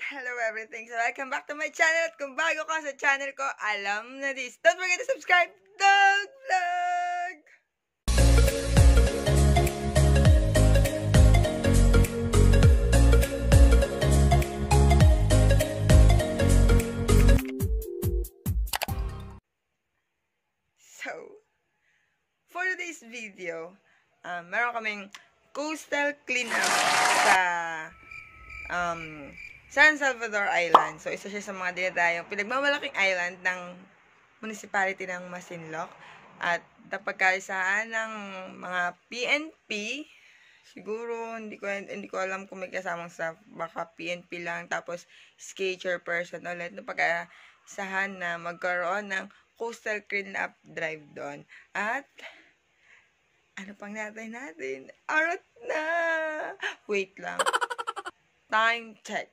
Hello everything. So welcome back to my channel. At kung bago ka sa channel ko, alam na this. Don't forget to subscribe. Dog Vlog! So, for today's video, meron kaming coastal cleanup sa San Salvador Island. So, isa siya sa mga dinadayong pinagmamalaking island ng municipality ng Masinloc at napagkaisahan ng mga PNP. Siguro, hindi ko alam kung may kasamang staff. Baka PNP lang. Tapos, SK chairperson ulit. Napagkaisahan na magkaroon ng coastal cleanup drive doon. At, ano pang natin? Arat na! Wait lang. Time check.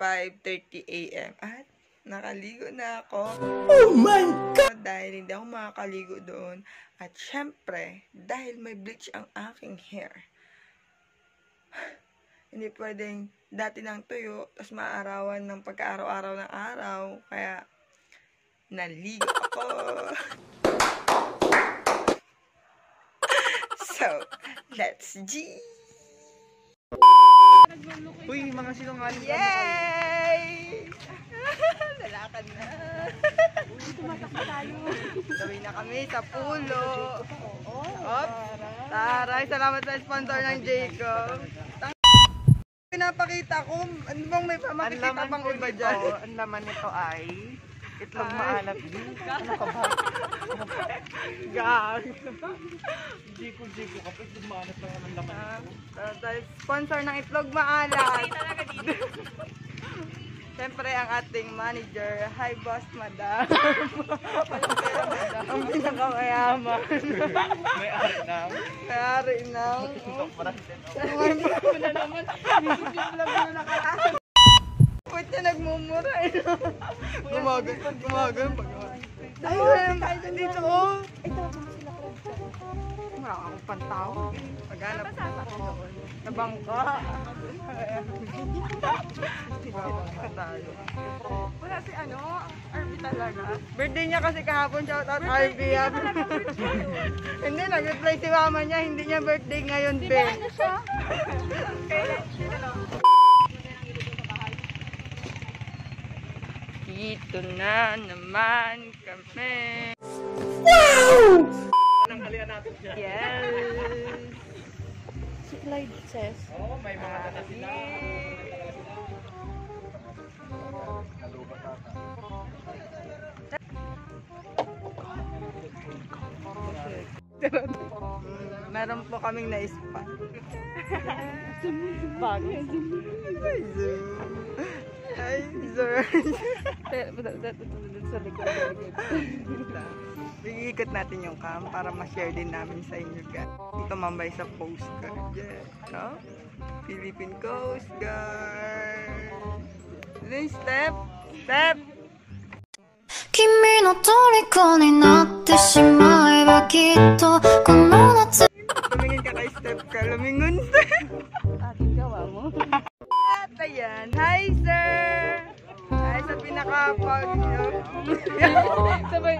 5:30 AM. At nakaligo na ako. Oh my God! Dahil hindi ako makakaligo doon. At syempre, dahil may bleach ang aking hair. Hindi pwedeng dati ng tuyo, tapos maarawan ng pagka-araw-araw ng araw. Kaya, naligo ako. So, let's G! Uy, mga sinungaling. Yay! Lalakad na. Tumatakbo tayo. Sabi na kami sa pulo. Op! Taray, salamat sa sponsor ng Jacob. Pinapakita ko, ano bang may makikita pang iba dyan? Ang laman nito ay itlog maalat din. Ano ka ba? Gag! Jiko, kapag itlog maalat lang ang laman nito. Sponsor ng itlog maalat. Siyempre ang ating manager, hi boss madam. Ang pinakamayaman. May-ari ng. Ba't niya nagmumura eh? Gumagan. Ayun, dito oh. Ito, sila ko. Wala akong pantawag. Paghanap doon. Nabangka. Tayo. Wala si Arby talaga. Birthday niya kasi kahapon. Shout out RB. Hindi, nag-reply si mama niya. Hindi niya birthday ngayon, Di be. ba ano siya? Dito na naman kami. Anong kalian natin dyan? Yes. Si Clyde says. Oo, may mga dala sila. Meron po kaming na-spot. Bago. Hi, sir. Sa likod. Iikot natin yung cam para ma-share din namin sa inyo guys. Dito mambay sa Coast Guard. Yeah. No? Philippine Coast Guard. Ano yung step? Step! 君の虜になってしまえばきっとこの夏 Tumingin ka kay step ka. Lumingon, step! Ating gawa mo. At ayan. Hi, sir! Hi sa pinakapag nyo. Sabay.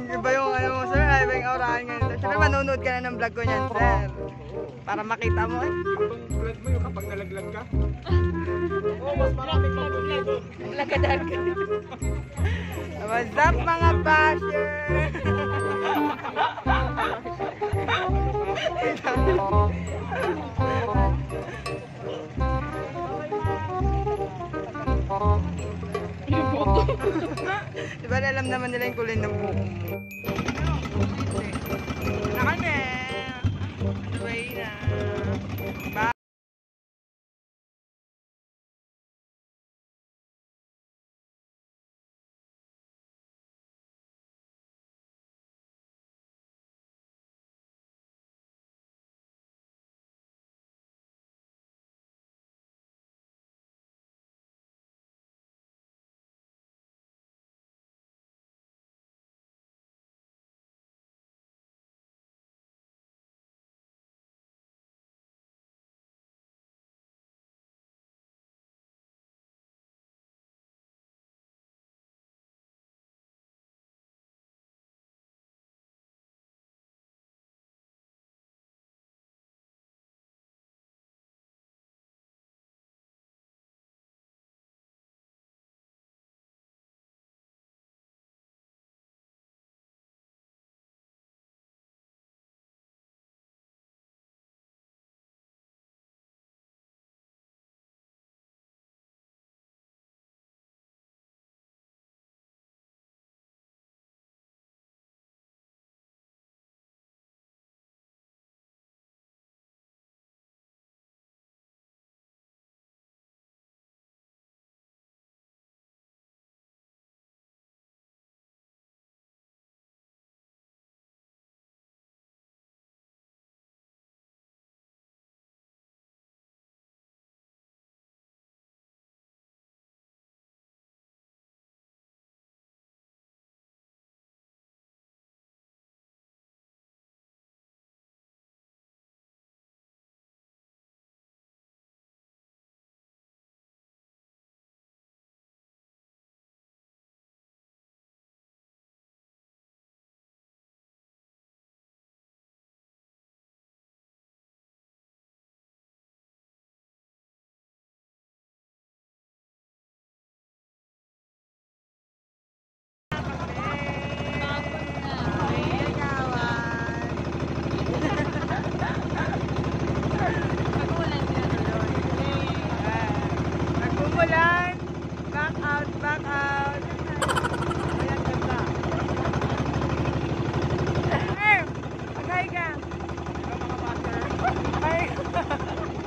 Iba yung ano mo, sir. Iba yung aurahan nga nito. Siyempre, manonood ka na ng vlog ko niyan, sir. Para makita mo eh. Itong vlog mo yung kapag nalaglag ka. Oo, mas maraming mag-vlog. Lagadag. What's up, mga basher? Diba alam naman nila yung kulay ng buhok mo? Na kami! Sabay na! Bye!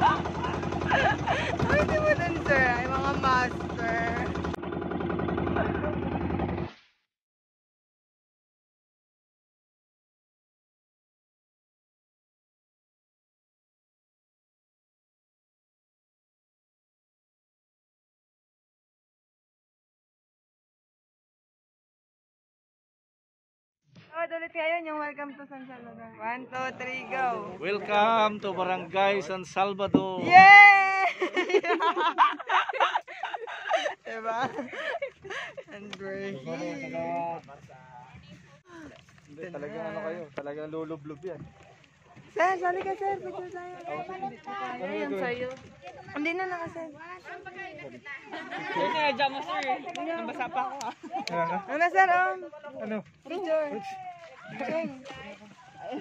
Ay, di mo dun, sir. Ay, mga master. Oh, ulit ngayon yung welcome to San Salvador. 1, 2, 3, go! Welcome to Barangay San Salvador. Yay! Diba? And breaking. Hindi, talagang ano kayo, talagang lulublob yan. Sir, sali ka sir. Picture tayo. Ano yung sa'yo? Hindi na nakasend. Nabasa pa ako Ano sir, Ano? picture.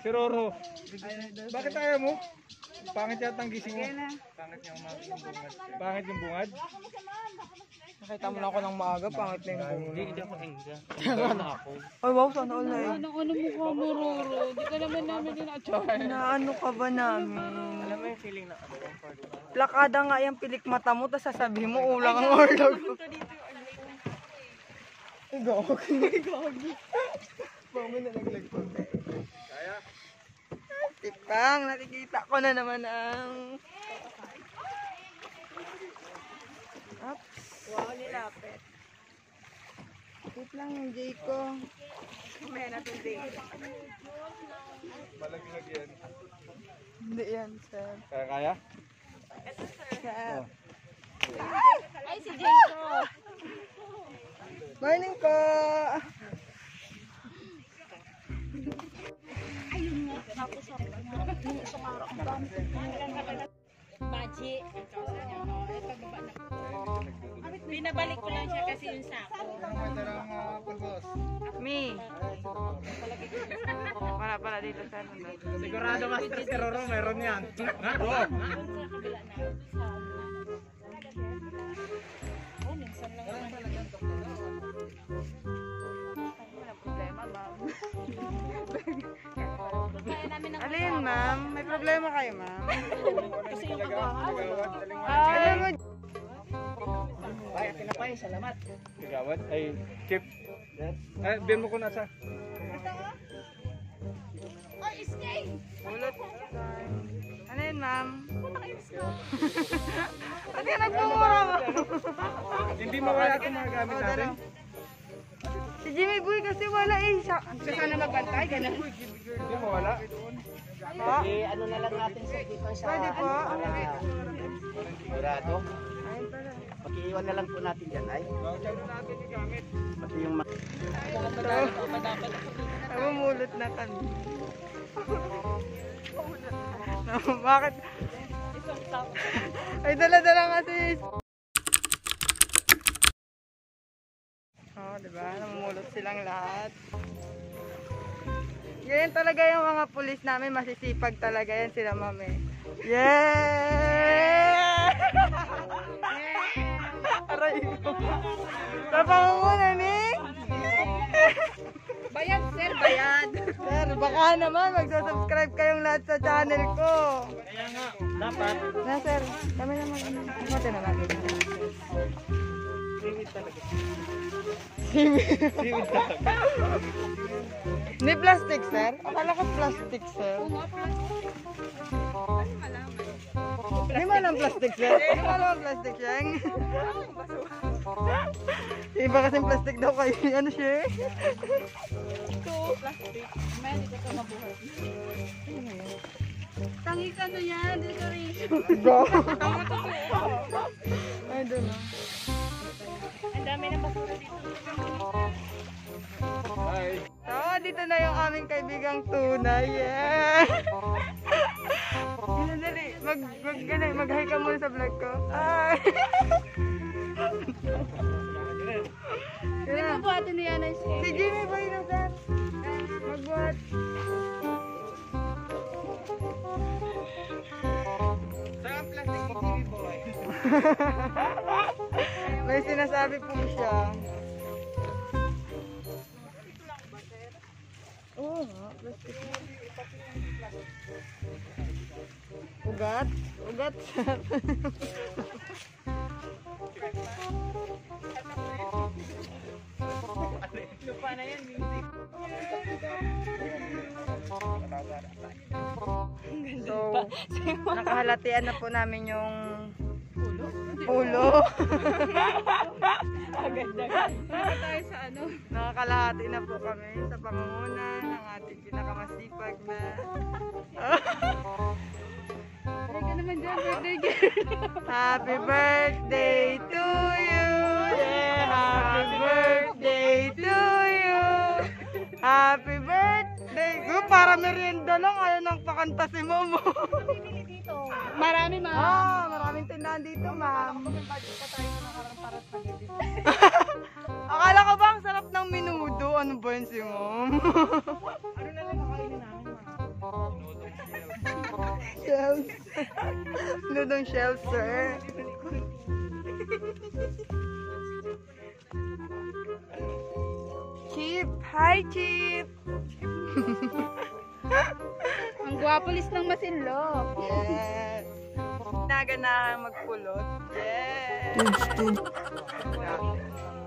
Si Roro. Bakit ayaw mo? Pangit yata ang gising mo. Pangit yung bungad. Nakita mo na ako ng maaga, pangit na yung bunga. Hindi ako engga. Ay wow, sana all na yun. Ano mukha mo, Roro? Di ka naman namin dinachar. Naano ka ba namin? Alam mo yung feeling na ano? Plakada nga yung pilik mata mo, tapos sasabihin mo, ulang ang orlog mo. Gagi. Gagi. Mami na naglagpag. Kaya? Tipang, nakikita ko na naman ang... Oops. Wow, nilapit. Wait lang yung J ko. Kumaya natin J. Malaglag yan. Hindi yan, sir. Kaya? Sir. Ay, si Jaco. Morning po! Baji. Pinabalik ko lang siya kasi yung sako. Me. Para dito, sir. Sigurado master si Roro, meron yan. Nga? Alin, ma'am? May problema kayo, ma'am? Kasi yung agahan. Alam mo, Ay, pinapay, salamat. Gawad? Ay, Chip. Ay, bin mo ko na sa. ulot. Ano yun, ma'am? Ba't ka nagmumura, ma'am? Hindi mawala itong mga gamit Oh, natin. dalaw. Si Jimmy Boy kasi wala eh. Sana magbantay, ganun. Hindi mawala. Po? Ano na lang natin sa dito sa Pwede po. sigurado. Ayun pala. Pakiiwan na lang po natin yan ay. Diyan mo natin igamit. Pati yung Namumulot na kami. Bakit? Ay, dala-dala kasi. Oh, diba? Namumulot silang lahat. Ganyan talaga yung mga pulis namin. Masisipag talaga yan sila, mami. Yeah! Aray ko. Sa pangungunan eh. Bayad, sir, bayad. Sir, baka naman magsasubscribe kayong lahat sa channel ko. Kaya nga, dapat. Na sir, kami naman. Mati na natin. Siwit talaga. Hindi plastic, sir? Akala ko plastic, sir. Hindi mo alam plastic, sir? Hindi mo alam plastic, siya? Iba kasing plastic daw kayo. Ano siya? Ito, plastic. May dito ka mabuhay. Tangi ka na yan, decoration. Go! Ay, doon na. Ang dami ng basura dito. Bye. So, dito na yung aming kaibigang tunay. Yeah! Dali, mag-hi ka muna sa vlog ko. Ay! Hindi mo buhatin niya na Si Jimmy Boy na, sir. Magbuhat. Saan plastic mo, Jimmy Boy? May sinasabi po siya. Oo nga, plastic. Ugat. Ugat, sir. Lupa na yan, music. So, nakahalatian na po namin yung ulo. Agad-agad. Baka tayo sa ano? Nakakalahati na po kami sa pangungunan ng ating pinakamasipag na Ay ka naman dyan, birthday girl. Happy birthday to you! Yeah, happy birthday to you! Happy birthday! Para merienda lang, ayaw nang pakanta si Momo. Marami, ma. Maraming tindahan dito, ma'am. Akala ko ba ang sarap ng minudo? Ano ba yun si Mom? Ano na lang nakainin namin, ma? Shells. Nudong shells, sir. Chip! Hi, Chip! Ang gwapolis ng Masinlok. Yes! Naganahan magpulot. Yes!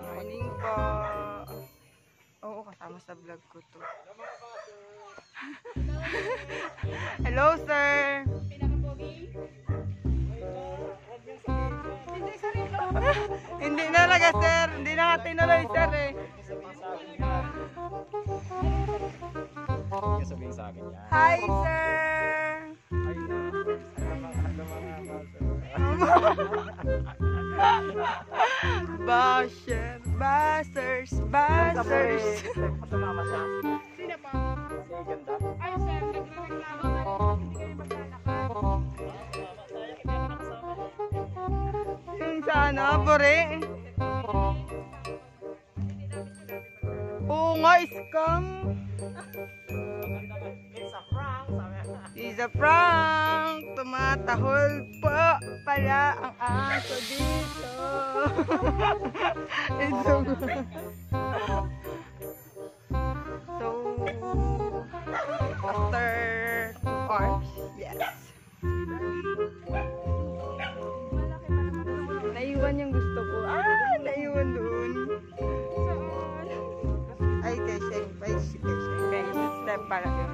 Morning po. Oo, kasama sa vlog ko to. Hello, sir! Pinakapogi. Hindi na talaga, sir. Hindi na nga tinuloy, sir, eh. Sabihin sa akin yan. Hi, sir! Ay na. Basher, bashers, bashers. Sumama siya. Sino pa? Si ganda. Ay, sir, nagre-reklamo na hindi kayo maglalakad. Yung sana, bore. Oo nga, scam. It's a prank. It's a prank. Tumatahol po pala ang aso dito. It's a So, after hours, yes. Naiwan yung gusto ko. Naiwan doon. Ay, kay step para yun.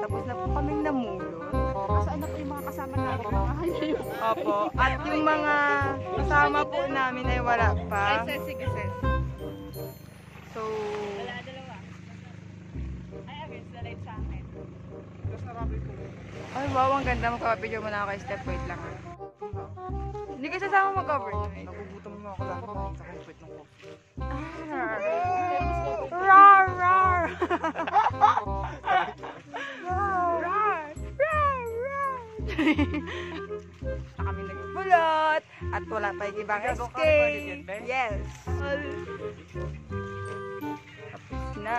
Tapos na po kaming namulot. Saan na po yung mga kasama namin? Mga hanyo. Opo. At yung mga kasama po namin ay wala pa. Ay, sir, sige, sir. So, Dalawa. Ay, against the light sa akin. ay wow, ang ganda. Magpapapidyo mo na ako kay Step. Wait lang. Hindi ka sasama mag-overnight. Nagugutom mo ako lang. Sa comfort ng coffee. Rar! Rar! Rar! Na kami nagpulot at wala pa yung ibang escape. Yes. Tapos na.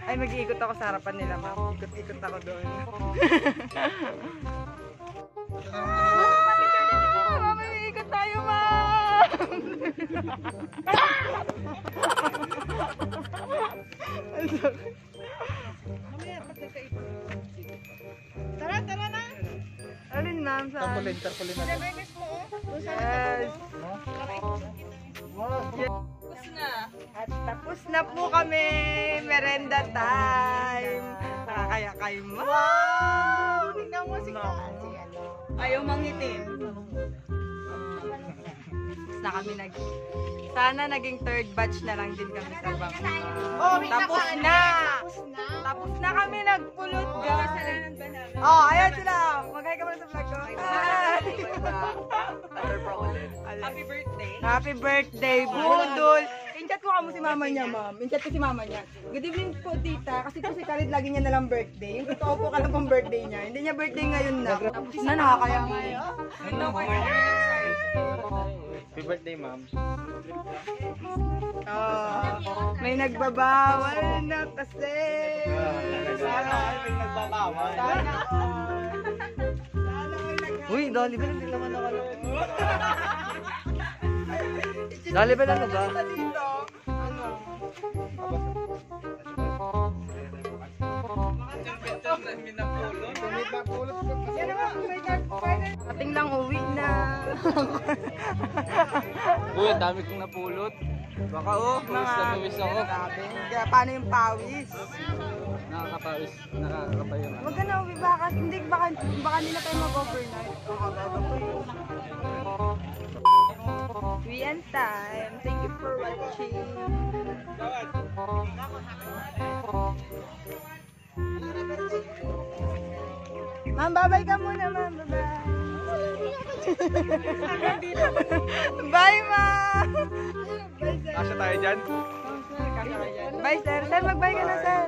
Ay, mag-iikot ako sa harapan nila, ma'am. Ikot-ikot ako doon. Mama, ikot tayo, ma'am! Tara na. Alin, ma'am? Saan? Tarpaulin na. Service mo, Yes. Tapos na. At tapos na po kami. Merenda time. Nakakaya kayo, ma'am. Wow! Tingnan mo si ayaw mangitin. Na kami sana naging third batch na lang din kami sa bangka. Tapos na! Tapos na kami nagpulot, guys. Ayan sila. Mag-hi ka muna sa vlog ko. Hi! Happy birthday. Happy birthday, Budol! In-chat ko kamo si mama niya, ma'am. In-chat ko si mama niya. Good evening po, tita. Kasi po si Khalid lagi niya nalang birthday. Yung totoo po ka lang pong birthday niya. Hindi niya birthday ngayon na. Tapos na nakakaya ngayon. Happy birthday, ma'am. May nagbabawal na kasi. Sana may nagbabawal. Sana. Uy, Dolly ba? Hindi naman nakaloob. Dolly ba ano ba? Dito. Ano? Ating lang uwi na. Uy, ang dami kong napulot. Baka mga... Pawis ako. Grabe. Kaya paano yung pawis? Nakakapawis. Nakakapayun. Huwag ka na uwi. Baka nila tayo mag-overnight. We end time. Thank you for watching. Ma'am, babay ka muna, ma'am. Bye-bye. Bye, ma'am. Kasya tayo dyan. Bye, sir. Sir, mag-bye ka na, sir.